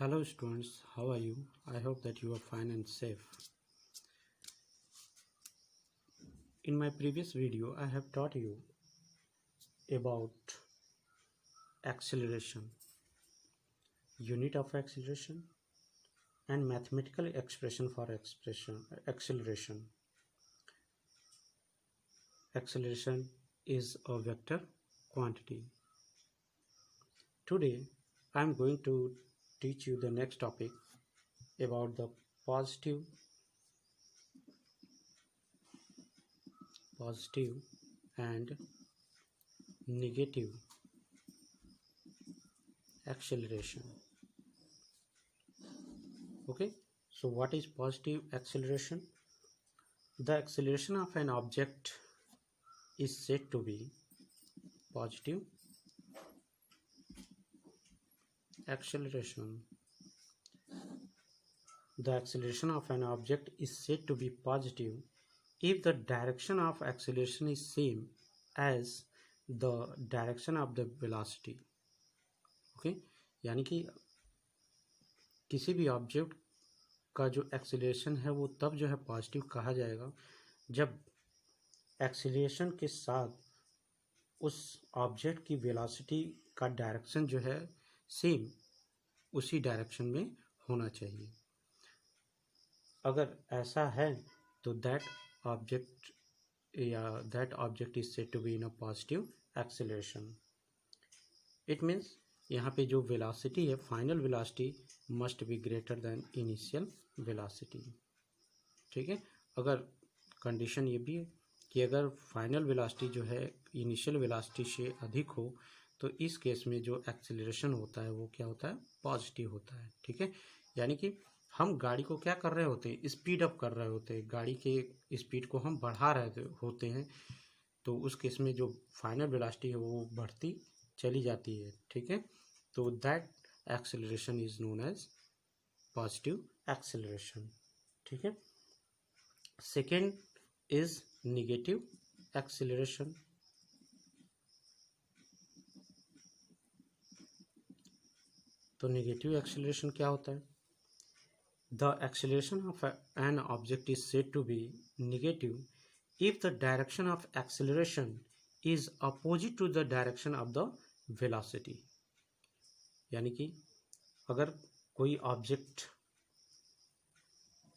Hello students, how are you? I hope that you are fine and safe. In my previous video, I have taught you about acceleration, unit of acceleration, and mathematical expression for acceleration. Acceleration is a vector quantity. Today, I am going to teach you the next topic about the positive and negative acceleration. Okay, so what is positive acceleration? The acceleration of an object is said to be positive acceleration. The acceleration of an object is said to be positive if the direction of acceleration is same as the direction of the velocity. Okay, यानी कि किसी भी object का जो acceleration है वो तब जो है पॉजिटिव कहा जाएगा जब एक्सीलरेशन के साथ उस ऑब्जेक्ट की वेलोसिटी का डायरेक्शन जो है सेम उसी डायरेक्शन में होना चाहिए। अगर ऐसा है तो that object is said to be in a positive acceleration. It means यहाँ पे जो वेलोसिटी है, final velocity must be greater than initial velocity. ठीक है, अगर कंडीशन ये भी है कि अगर फाइनल वेलोसिटी जो है इनिशियल वेलोसिटी से अधिक हो तो इस केस में जो एक्सीलरेशन होता है वो क्या होता है, पॉजिटिव होता है। ठीक है, यानी कि हम गाड़ी को क्या कर रहे होते हैं, स्पीड अप कर रहे होते हैं, गाड़ी के स्पीड को हम बढ़ा रहे होते हैं, तो उस केस में जो फाइनल वेलोसिटी है वो बढ़ती चली जाती है। ठीक है, तो that acceleration is known as positive acceleration. ठीक है, सेकेंड इज नेगेटिव एक्सेलरेशन। तो नेगेटिव एक्सेलरेशन क्या होता है? The acceleration of an object is said to be negative if the direction of acceleration is opposite to the direction of the velocity। यानी कि अगर कोई ऑब्जेक्ट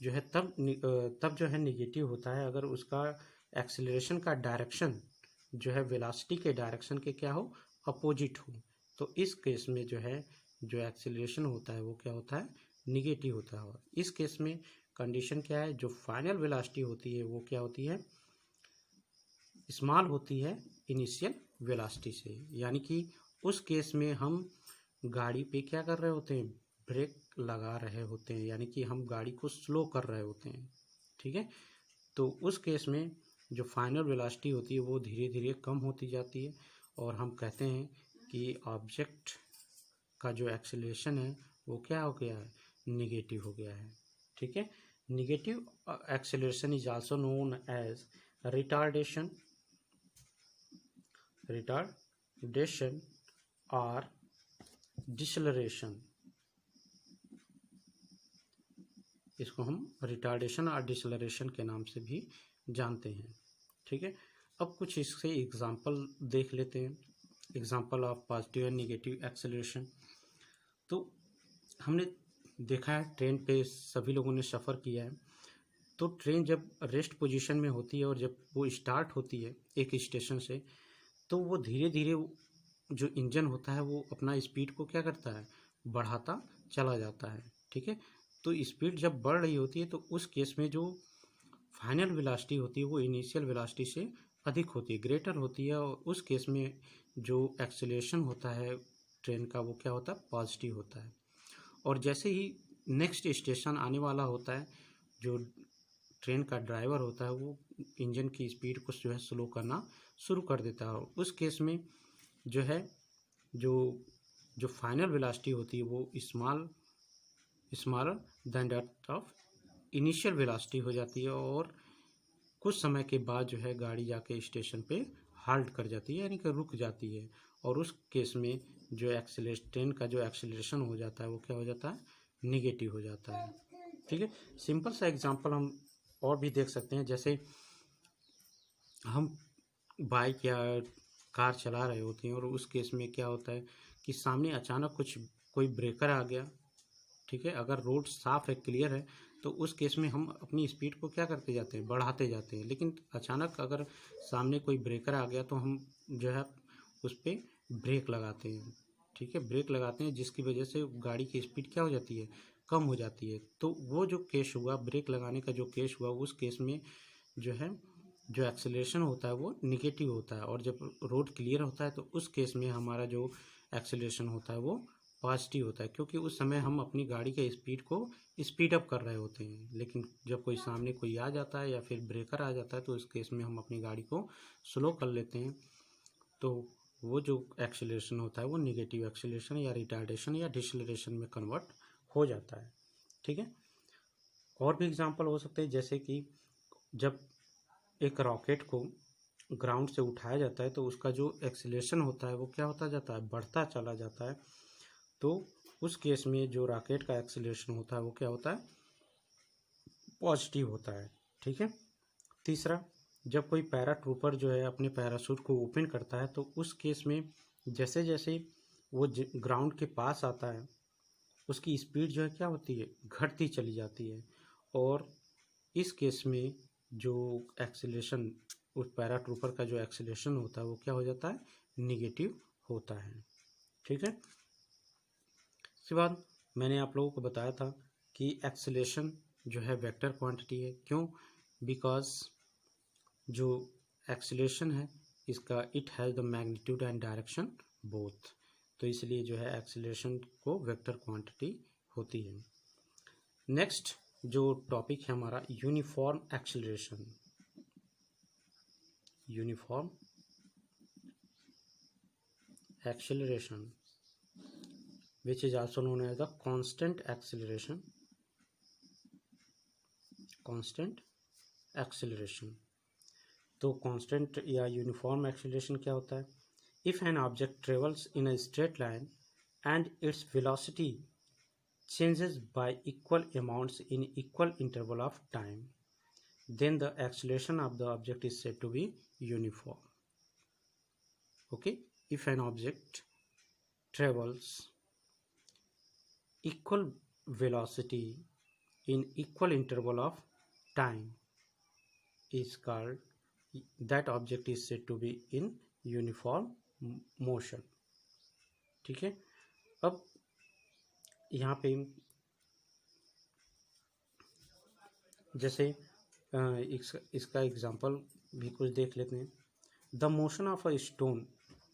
जो है तब जो है नेगेटिव होता है अगर उसका एक्सेलरेशन का डायरेक्शन जो है वेलोसिटी के डायरेक्शन के क्या हो, अपोजिट हो। तो इस केस में जो है जो एक्सेलरेशन होता है वो क्या होता है, निगेटिव होता है। इस केस में कंडीशन क्या है, जो फाइनल वेलोसिटी होती है वो क्या होती है, स्मॉल होती है इनिशियल वेलोसिटी से। यानी कि उस केस में हम गाड़ी पे क्या कर रहे होते हैं, ब्रेक लगा रहे होते हैं, यानी कि हम गाड़ी को स्लो कर रहे होते हैं। ठीक है, तो उस केस में जो फाइनल वेलोसिटी होती है वो धीरे धीरे कम होती जाती है और हम कहते हैं कि ऑब्जेक्ट का जो एक्सेलरेशन है वो क्या हो गया है, निगेटिव हो गया है। ठीक है, negative acceleration is also known as retardation और डिसलरेशन। इसको हम रिटार्डेशन और डिसलरेशन के नाम से भी जानते हैं। ठीक है, अब कुछ इससे एग्जांपल देख लेते हैं, example of positive and negative acceleration. तो हमने देखा है ट्रेन पे सभी लोगों ने सफ़र किया है, तो ट्रेन जब रेस्ट पोजीशन में होती है और जब वो स्टार्ट होती है एक स्टेशन से, तो वो धीरे धीरे जो इंजन होता है वो अपना स्पीड को क्या करता है, बढ़ाता चला जाता है। ठीक है, तो स्पीड जब बढ़ रही होती है तो उस केस में जो फाइनल वेलोसिटी होती है वो इनिशियल वेलोसिटी से अधिक होती है, ग्रेटर होती है, और उस केस में जो एक्सेलरेशन होता है ट्रेन का वो क्या होता है, पॉजिटिव होता है। और जैसे ही नेक्स्ट स्टेशन आने वाला होता है, जो ट्रेन का ड्राइवर होता है वो इंजन की स्पीड को जो है स्लो करना शुरू कर देता है। उस केस में जो है जो फाइनल वेलोसिटी होती है वो smaller than that of initial velocity हो जाती है और कुछ समय के बाद जो है गाड़ी जाके स्टेशन पे हाल्ट कर जाती है, यानी कि रुक जाती है। और उस केस में जो ट्रेन का जो एक्सेलरेशन हो जाता है वो क्या हो जाता है, निगेटिव हो जाता है। ठीक है, सिंपल सा एग्जांपल हम और भी देख सकते हैं। जैसे हम बाइक या कार चला रहे होते हैं और उस केस में क्या होता है कि सामने अचानक कोई ब्रेकर आ गया। ठीक है, अगर रोड साफ है, क्लियर है, तो उस केस में हम अपनी स्पीड को क्या करते जाते हैं, बढ़ाते जाते हैं। लेकिन अचानक अगर सामने कोई ब्रेकर आ गया तो हम जो है उस पर ब्रेक लगाते हैं। ठीक है, ब्रेक लगाते हैं जिसकी वजह से गाड़ी की स्पीड क्या हो जाती है, कम हो जाती है। तो वो जो केस हुआ, ब्रेक लगाने का जो केस हुआ, उस केस में जो है जो एक्सेलरेशन होता है वो निगेटिव होता है। और जब रोड क्लियर होता है तो उस केस में हमारा जो एक्सेलरेशन होता है वो पॉजिटिव होता है, क्योंकि उस समय हम अपनी गाड़ी के स्पीड को स्पीड अप कर रहे होते हैं। लेकिन जब कोई सामने कोई आ जाता है या फिर ब्रेकर आ जाता है तो उस केस में हम अपनी गाड़ी को स्लो कर लेते हैं। तो वो जो एक्सेलरेशन होता है वो निगेटिव एक्सेलरेशन या रिटार्डेशन या डिसेलरेशन में कन्वर्ट हो जाता है। ठीक है, और भी एग्जांपल हो सकते हैं, जैसे कि जब एक रॉकेट को ग्राउंड से उठाया जाता है तो उसका जो एक्सेलरेशन होता है वो क्या होता जाता है, बढ़ता चला जाता है। तो उस केस में जो रॉकेट का एक्सेलरेशन होता है वो क्या होता है, पॉजिटिव होता है। ठीक है, तीसरा, जब कोई पैराट्रूपर जो है अपने पैराशूट को ओपन करता है तो उस केस में जैसे जैसे वो ग्राउंड के पास आता है उसकी स्पीड जो है क्या होती है, घटती चली जाती है। और इस केस में जो एक्सेलरेशन, उस पैराट्रूपर का जो एक्सेलरेशन होता है वो क्या हो जाता है, निगेटिव होता है। ठीक है, इसके बाद मैंने आप लोगों को बताया था कि एक्सेलरेशन जो है वेक्टर क्वांटिटी है। क्यों? बिकॉज जो एक्सेलरेशन है इसका it has the magnitude and direction both, तो इसलिए जो है एक्सेलरेशन को वेक्टर क्वांटिटी होती है। नेक्स्ट जो टॉपिक है हमारा, uniform acceleration. Uniform acceleration which is also known as the constant acceleration. constant acceleration, तो कांस्टेंट या यूनिफॉर्म एक्सेलरेशन क्या होता है? If an object travels in a straight line and its velocity changes by equal amounts in equal interval of time, then the acceleration of the object is said to be uniform. Okay, if an object travels equal velocity in equal interval of time is called, that object is said to be in uniform motion. ठीक है, अब यहाँ पे जैसे इसका example भी कुछ देख लेते हैं। The motion of a stone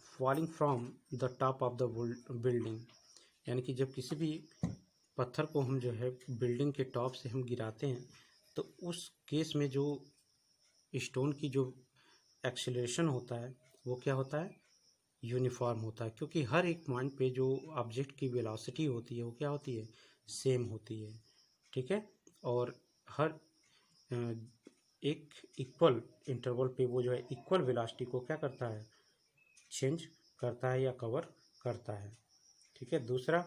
falling from the top of the building, यानी कि जब किसी भी पत्थर को हम जो है बिल्डिंग के टॉप से हम गिराते हैं तो उस केस में जो स्टोन की जो एक्सेलरेशन होता है वो क्या होता है, यूनिफॉर्म होता है। क्योंकि हर एक पॉइंट पे जो ऑब्जेक्ट की वेलोसिटी होती है वो क्या होती है, सेम होती है। ठीक है, और हर एक इक्वल इंटरवल पे वो जो है इक्वल वेलोसिटी को क्या करता है, चेंज करता है या कवर करता है। ठीक है, दूसरा,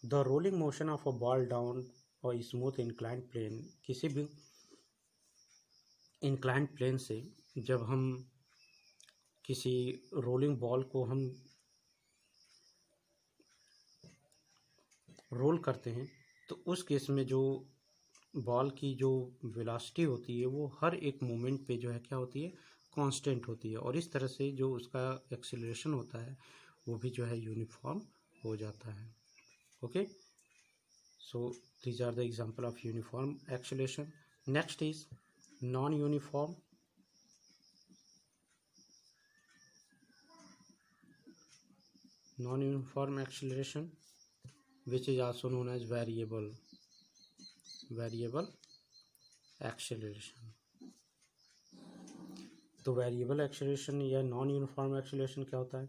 the rolling motion of a ball down और स्मूथ इंक्लाइंड प्लेन, किसी भी इंक्लाइंड प्लेन से जब हम किसी रोलिंग बॉल को हम रोल करते हैं तो उस केस में जो बॉल की जो वेलोसिटी होती है वो हर एक मोमेंट पे जो है क्या होती है, कांस्टेंट होती है। और इस तरह से जो उसका एक्सेलरेशन होता है वो भी जो है यूनिफॉर्म हो जाता है। Okay, so these are the example of uniform acceleration. Next is non-uniform acceleration, which is also known as variable acceleration. तो वेरिएबल एक्सेलरेशन या नॉन यूनिफॉर्म एक्सेलरेशन क्या होता है?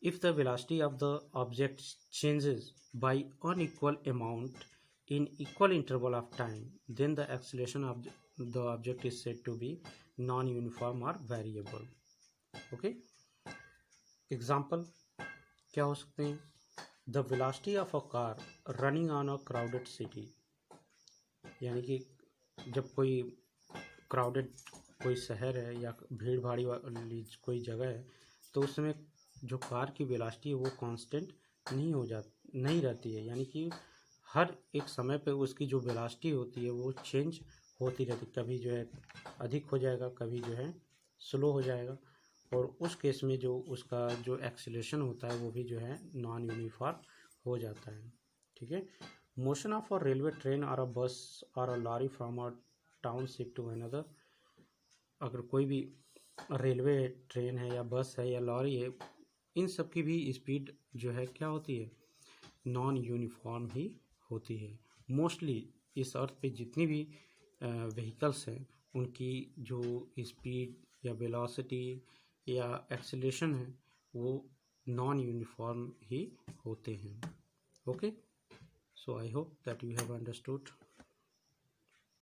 If the velocity of the object changes by unequal amount in equal interval of time, then the acceleration of the object is said to be non-uniform or variable. Okay, example, क्या हो सकते हैं? The velocity of a car running on a crowded city, यानी कि जब कोई crowded कोई शहर है या भीड़ भाड़ी वाली कोई जगह है, तो उसमें जो कार की वेलोसिटी है वो कांस्टेंट नहीं रहती है, यानी कि हर एक समय पे उसकी जो वेलोसिटी होती है वो चेंज होती रहती है। कभी जो है अधिक हो जाएगा, कभी जो है स्लो हो जाएगा, और उस केस में जो उसका जो एक्सीलरेशन होता है वो भी जो है नॉन यूनिफॉर्म हो जाता है। ठीक है। Motion of a railway train और अ बस और a lorry from a township to another, अगर कोई भी रेलवे ट्रेन है या बस है या लॉरी है, इन सब की भी स्पीड जो है क्या होती है, नॉन यूनिफॉर्म ही होती है। मोस्टली इस अर्थ पे जितनी भी व्हीकल्स हैं उनकी जो स्पीड या वेलोसिटी या एक्सीलरेशन है वो नॉन यूनिफॉर्म ही होते हैं। Okay, so I hope that you have understood.